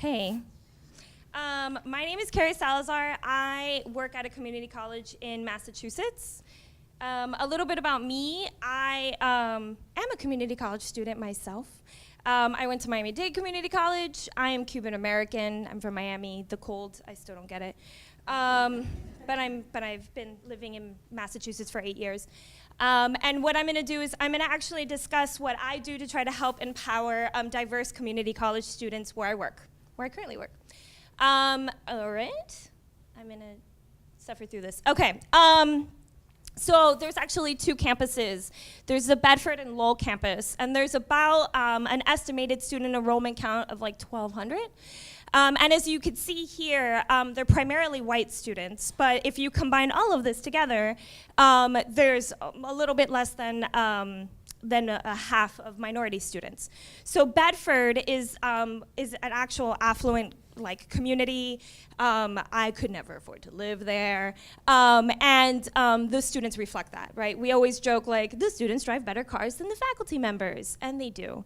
Hey. My name is Carrie Salazar. I work at a community college in Massachusetts. A little bit about me. I am a community college student myself. I went to Miami-Dade Community College. I am Cuban American. I'm from Miami. The cold, I still don't get it. But I've been living in Massachusetts for 8 years. And what I'm going to do is I'm going to actually discuss what I do to try to help empower diverse community college students where I currently work. All right, I'm going to suffer through this. Okay, so there's actually two campuses. There's the Bedford and Lowell campus, and there's about an estimated student enrollment count of like 1,200. And as you can see here, they're primarily white students, but if you combine all of this together, there's a little bit less than a half of minority students. So Bedford is an actual affluent community. I could never afford to live there. And the students reflect that, right? We always joke the students drive better cars than the faculty members, and they do.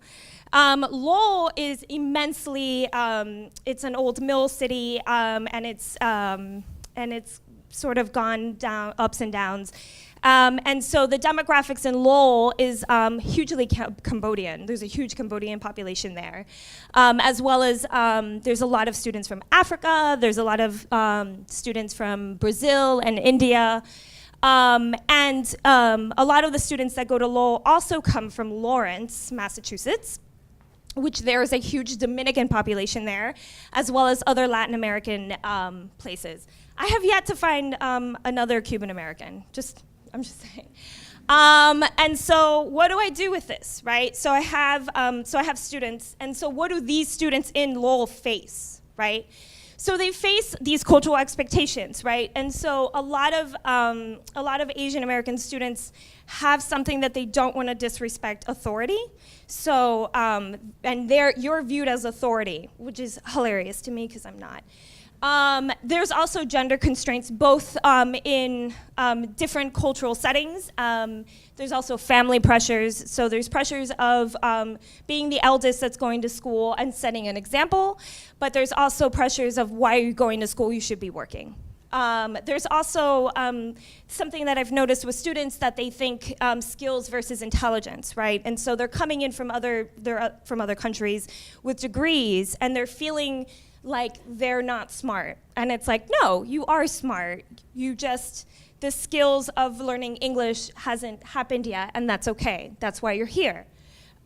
Lowell is immensely, it's an old mill city, and it's sort of gone down, ups and downs. And so the demographics in Lowell is hugely Cambodian. There's a huge Cambodian population there, as well as there's a lot of students from Africa. There's a lot of students from Brazil and India. And a lot of the students that go to Lowell also come from Lawrence, Massachusetts, which there is a huge Dominican population there, as well as other Latin American places. I have yet to find another Cuban American, I'm just saying. And so what do I do with this, right? So I have students, and so what do these students in Lowell face, right? So they face these cultural expectations, right? And so a lot of Asian American students have something that they don't want to disrespect authority. So, and you're viewed as authority, which is hilarious to me because I'm not. There's also gender constraints, both in different cultural settings. There's also family pressures. So there's pressures of being the eldest that's going to school and setting an example. But there's also pressures of why are you going to school? You should be working. There's also something that I've noticed with students that they think skills versus intelligence, right? And so they're coming in from other countries with degrees, and they're feeling like they're not smart. And it's like, no, you are smart. The skills of learning English hasn't happened yet, and that's okay. That's why you're here.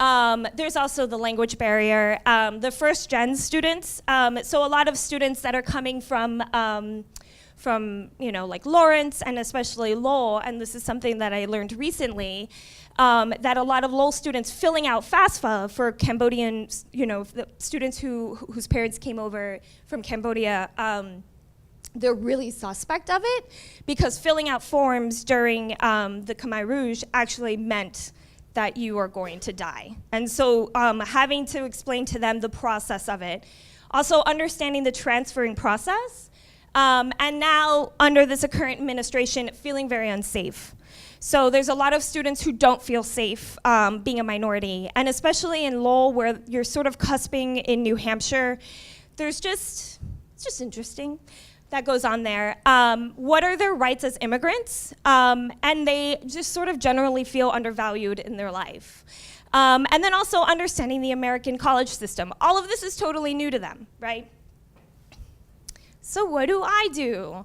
There's also the language barrier. The first gen students, so a lot of students that are coming from Lawrence and especially Lowell, and this is something that I learned recently, that a lot of Lowell students filling out FAFSA for Cambodian, the students whose parents came over from Cambodia, they're really suspect of it because filling out forms during the Khmer Rouge actually meant that you are going to die. And so having to explain to them the process of it, also understanding the transferring process, and now under this current administration, feeling very unsafe. So there's a lot of students who don't feel safe being a minority, and especially in Lowell, where you're sort of cusping in New Hampshire, it's just interesting that goes on there. What are their rights as immigrants? And they just sort of generally feel undervalued in their life. And then also understanding the American college system. All of this is totally new to them, right? So what do I do?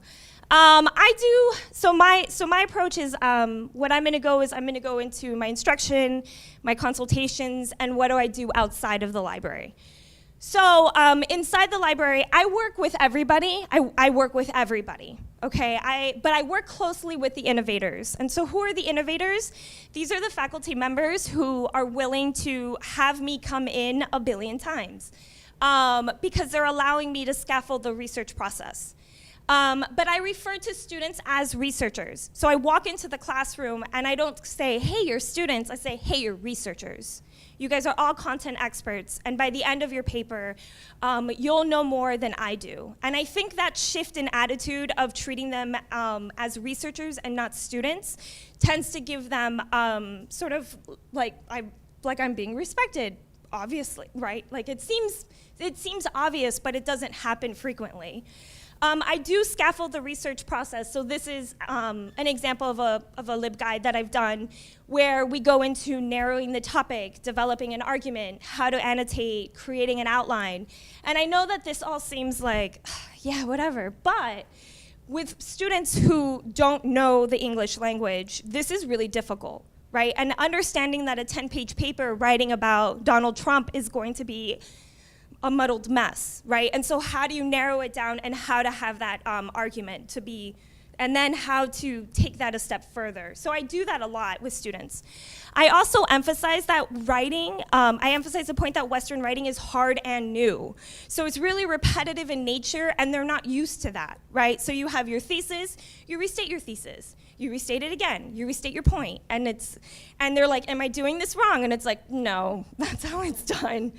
So my approach is, what I'm gonna go into my instruction, my consultations, and what do I do outside of the library. So inside the library, I work with everybody. I work with everybody, okay? But I work closely with the innovators. And so who are the innovators? These are the faculty members who are willing to have me come in a billion times. Because they're allowing me to scaffold the research process. But I refer to students as researchers. So I walk into the classroom and I don't say, hey, you're students. I say, hey, you're researchers. You guys are all content experts, and by the end of your paper, you'll know more than I do. And I think that shift in attitude of treating them as researchers and not students tends to give them sort of like I'm being respected. obviously, right? Like it seems obvious, but it doesn't happen frequently. I do scaffold the research process, so this is an example of a LibGuide that I've done where we go into narrowing the topic, developing an argument, how to annotate, creating an outline. And I know that this all seems like, yeah, whatever, but with students who don't know the English language, this is really difficult, right? And understanding that a 10-page paper writing about Donald Trump is going to be a muddled mess, right? And so how do you narrow it down and how to have that argument to be, and then how to take that a step further. So I do that a lot with students. I also emphasize that writing, I emphasize the point that Western writing is hard and new. So it's really repetitive in nature and they're not used to that, right? So you have your thesis, you restate your thesis. You restate it again, you restate your point, and they're like, am I doing this wrong? And it's like, no, that's how it's done.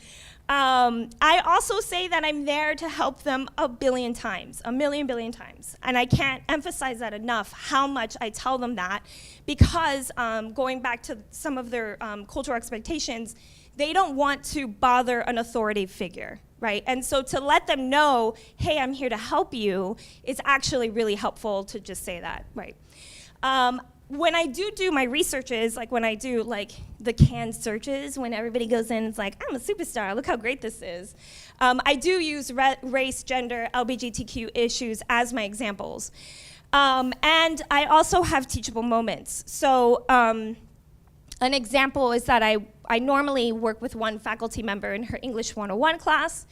I also say that I'm there to help them a billion times, a billion times. And I can't emphasize that enough, how much I tell them that, because going back to some of their cultural expectations, they don't want to bother an authority figure, right? And so to let them know, hey, I'm here to help you, is actually really helpful to just say that, right? When I do my researches, like when I do like the canned searches, when everybody goes in and it's like, I'm a superstar, look how great this is. I do use race, gender, LGBTQ issues as my examples. And I also have teachable moments. So an example is that I normally work with one faculty member in her English 101 class,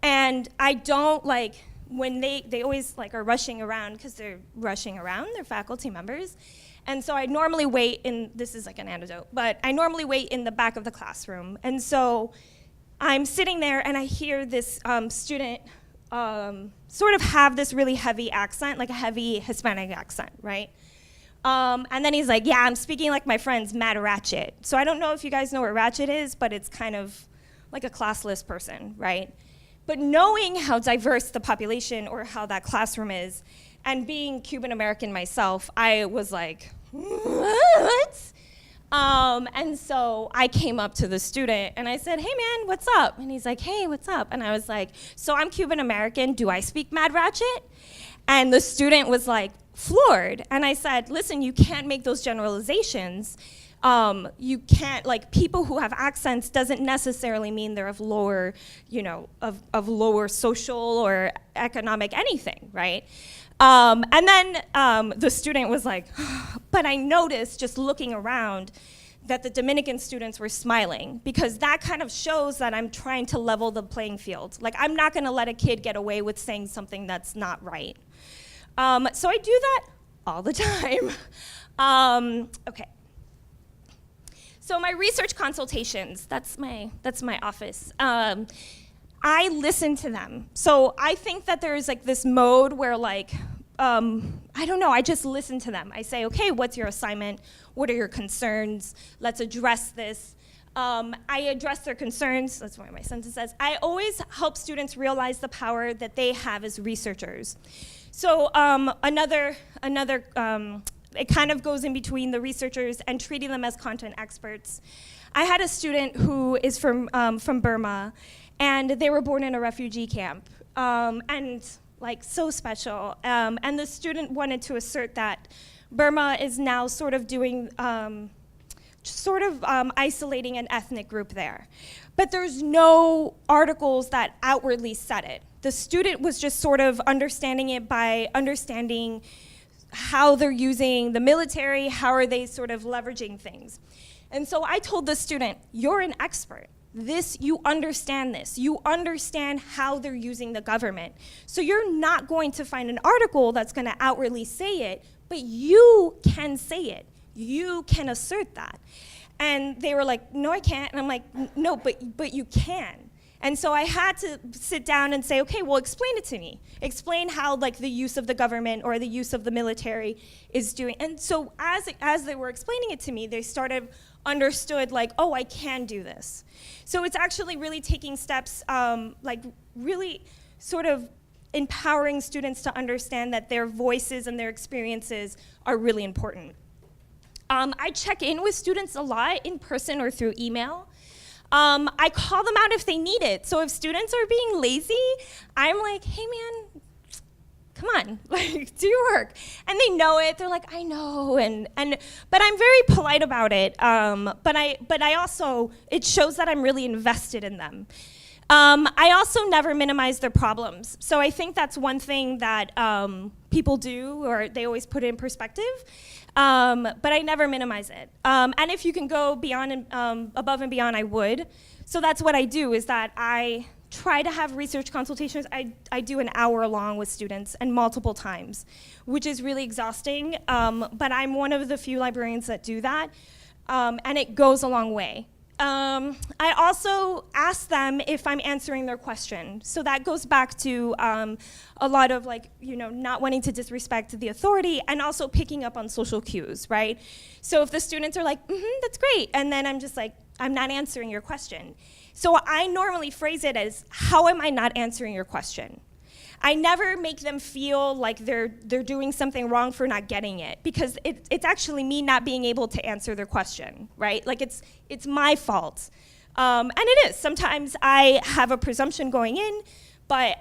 and I don't like, when they always like are rushing around because they're rushing around, they're faculty members. And so I normally wait in, this is like an anecdote, but I normally wait in the back of the classroom. And so I'm sitting there and I hear this student sort of have this really heavy accent, like a heavy Hispanic accent, right? And then he's like, yeah, I'm speaking like my friend's Mad Ratchet. So I don't know if you guys know what Ratchet is, but it's kind of like a classless person, right? But knowing how diverse the population or how that classroom is, and being Cuban American myself, I was like, what? And so I came up to the student and I said, hey man, what's up? And he's like, hey, what's up? And I was like, so I'm Cuban American, do I speak Mad Ratchet? And the student was like floored. And I said, listen, you can't make those generalizations. You can't, like, people who have accents doesn't necessarily mean they're of lower, you know, of lower social or economic anything, right? And then the student was like, but I noticed just looking around that the Dominican students were smiling, because that kind of shows that I'm trying to level the playing field. Like, I'm not gonna let a kid get away with saying something that's not right. So I do that all the time. Okay. So my research consultations, that's my office. I listen to them. So I think that there's like this mode where like, I don't know, I just listen to them. I say, okay, what's your assignment? What are your concerns? Let's address this. I address their concerns, that's what my sentence says. I always help students realize the power that they have as researchers. So it kind of goes in between the researchers and treating them as content experts. I had a student who is from Burma, and they were born in a refugee camp, and like so special. And the student wanted to assert that Burma is now sort of doing, isolating an ethnic group there. But there's no articles that outwardly said it. The student was just sort of understanding it by understanding how they're using the military, how are they sort of leveraging things. And so I told the student, you're an expert. You understand this. You understand how they're using the government. So you're not going to find an article that's gonna outwardly say it, but you can say it. You can assert that. And they were like, no, I can't. And I'm like, no, but you can. And so I had to sit down and say, okay, well, explain it to me. Explain how like the use of the government or the use of the military is doing. And so as they were explaining it to me, they understood like, oh, I can do this. So it's actually really taking steps, like really sort of empowering students to understand that their voices and their experiences are really important. I check in with students a lot in person or through email. I call them out if they need it. So if students are being lazy, I'm like, hey man, come on, like, do your work. And they know it, they're like, I know, but I'm very polite about it. But I also, it shows that I'm really invested in them. I also never minimize their problems. So I think that's one thing that people do, or they always put it in perspective. But I never minimize it. And if you can go beyond and above and beyond, I would. So that's what I do, is that I try to have research consultations. I do an hour long with students, and multiple times, which is really exhausting. But I'm one of the few librarians that do that, and it goes a long way. I also ask them if I'm answering their question. So that goes back to a lot of, like, not wanting to disrespect the authority, and also picking up on social cues, right? So if the students are like, that's great, and then I'm just like, I'm not answering your question. So I normally phrase it as, how am I not answering your question? I never make them feel like they're doing something wrong for not getting it, because it's actually me not being able to answer their question, right? Like, it's my fault. And it is. Sometimes I have a presumption going in, but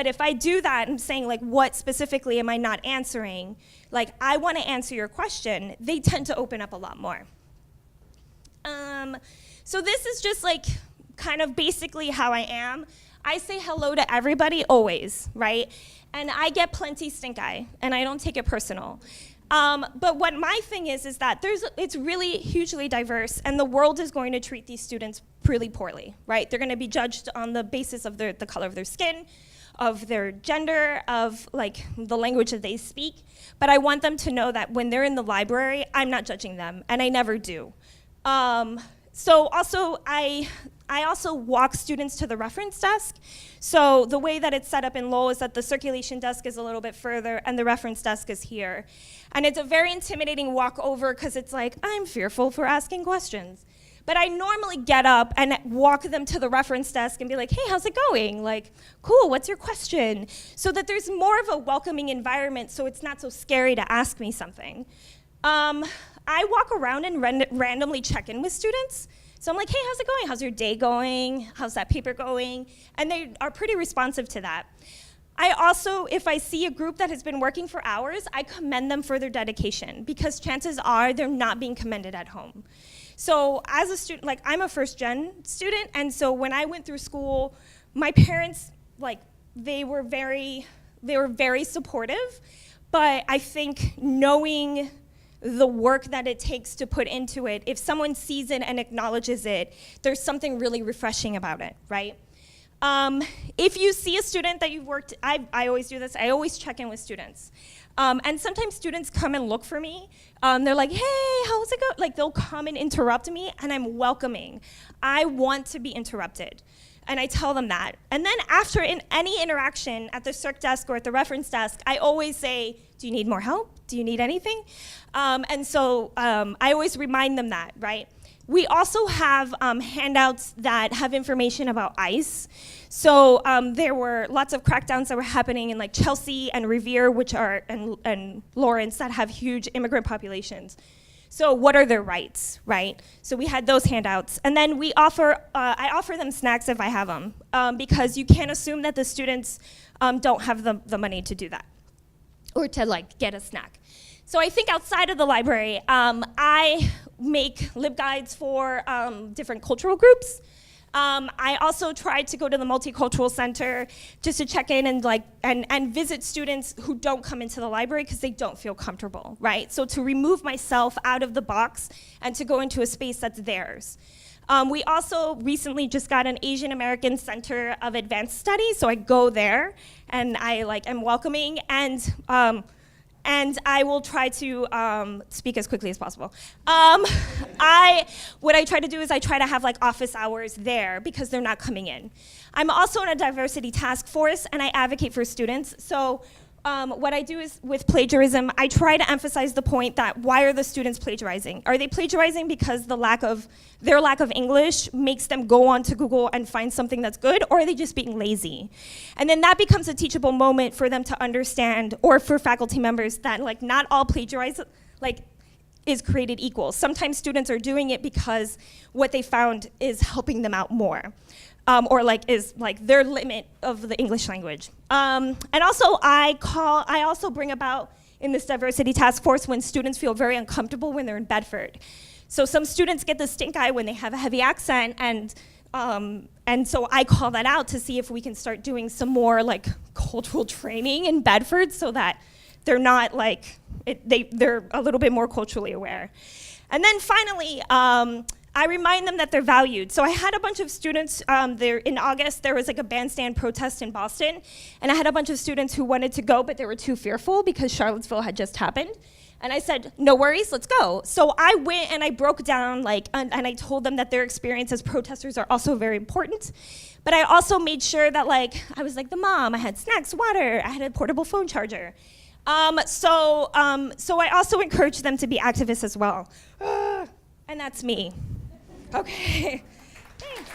if I do that and saying, like, what specifically am I not answering, like, I want to answer your question, they tend to open up a lot more. So this is just, like, kind of basically how I am. I say hello to everybody always, right? And I get plenty stink eye, and I don't take it personal. But what my thing is that it's really hugely diverse, and the world is going to treat these students really poorly, right? They're going to be judged on the basis of the color of their skin, of their gender, of, like, the language that they speak. But I want them to know that when they're in the library, I'm not judging them, and I never do. So also, I also walk students to the reference desk. So the way that it's set up in Lowell is that the circulation desk is a little bit further, and the reference desk is here. And it's a very intimidating walk over, because it's like, I'm fearful for asking questions. But I normally get up and walk them to the reference desk and be like, hey, how's it going? Like, cool, what's your question? So that there's more of a welcoming environment, so it's not so scary to ask me something. I walk around and randomly check in with students. So I'm like, hey, how's it going? How's your day going? How's that paper going? And they are pretty responsive to that. I also, if I see a group that has been working for hours, I commend them for their dedication, because chances are they're not being commended at home. So as a student, like, I'm a first-gen student, and so when I went through school, my parents, like, they were very supportive, but I think knowing the work that it takes to put into it, if someone sees it and acknowledges it, there's something really refreshing about it, right? If you see a student that you've worked, I always do this, I always check in with students. And sometimes students come and look for me. They're like, hey, how's it going? Like, they'll come and interrupt me, and I'm welcoming. I want to be interrupted. And I tell them that. And then after, in any interaction at the circ desk or at the reference desk, I always say, do you need more help? Do you need anything? And so I always remind them that, right? We also have handouts that have information about ICE. So there were lots of crackdowns that were happening in, like, Chelsea and Revere, which are, and Lawrence, that have huge immigrant populations. So what are their rights, right? So we had those handouts. And then we offer, I offer them snacks if I have them, because you can't assume that the students don't have the money to do that, or to, like, get a snack. So I think outside of the library, I make LibGuides for different cultural groups. I also tried to go to the Multicultural Center just to check in and, like, and visit students who don't come into the library because they don't feel comfortable, right? So to remove myself out of the box and to go into a space that's theirs. We also recently just got an Asian American Center of Advanced Studies, so I go there and I, like, am welcoming, and I will try to speak as quickly as possible. What I try to do is I try to have, like, office hours there because they're not coming in. I'm also in a diversity task force, and I advocate for students. So what I do is, with plagiarism, I try to emphasize the point that, why are the students plagiarizing? Are they plagiarizing because their lack of English makes them go onto Google and find something that's good, or are they just being lazy? And then that becomes a teachable moment for them to understand, or for faculty members, that, like, not all plagiarize, like, is created equal. Sometimes students are doing it because what they found is helping them out more, or is their limit of the English language. And also I also bring about in this diversity task force when students feel very uncomfortable when they're in Bedford. So some students get the stink eye when they have a heavy accent, and so I call that out to see if we can start doing some more cultural training in Bedford so that they're not they're a little bit more culturally aware. And then finally, I remind them that they're valued. So I had a bunch of students there in August. There was a bandstand protest in Boston, and I had a bunch of students who wanted to go, but they were too fearful because Charlottesville had just happened. And I said, no worries, let's go. So I went and I broke down, and I told them that their experience as protesters are also very important. But I also made sure that, I was the mom, I had snacks, water, I had a portable phone charger. So I also encourage them to be activists as well. And that's me. Okay. Thanks.